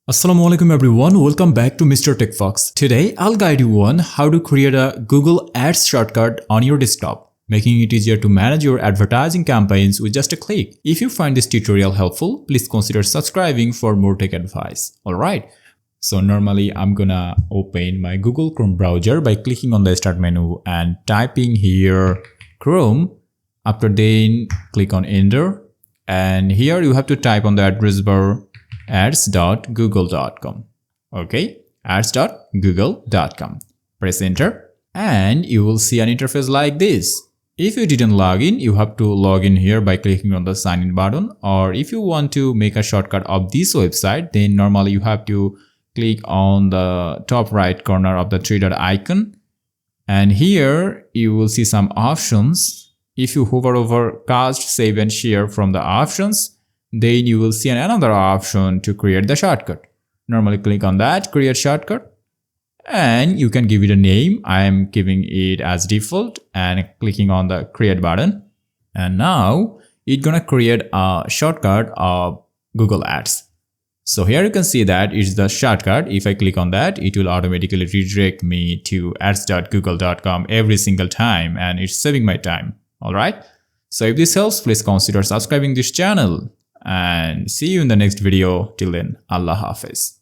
Assalamualaikum everyone, welcome back to Mr. TechFox. Today I'll guide you on how to create a Google Ads shortcut on your desktop, making it easier to manage your advertising campaigns with just a click. If you find this tutorial helpful, please consider subscribing for more tech advice. Alright, so normally I'm gonna open my Google Chrome browser by clicking on the start menu and typing here Chrome. After then click on enter, and here you have to type on the address bar ads.google.com. Okay, ads.google.com. Press enter and you will see an interface like this. If you didn't log in, you have to log in here by clicking on the sign in button, or if you want to make a shortcut of this website, then normally you have to click on the top right corner of the three dot icon, and here you will see some options. If you hover over cast, save and share from the options, then you will see another option to create the shortcut. Normally click on that, create shortcut, and you can give it a name. I am giving it as default and clicking on the create button. And now it's gonna create a shortcut of Google Ads. So here you can see that it's the shortcut. If I click on that, it will automatically redirect me to ads.google.com every single time, and it's saving my time. Alright, so if this helps, please consider subscribing this channel. And see you in the next video. Till then, Allah Hafiz.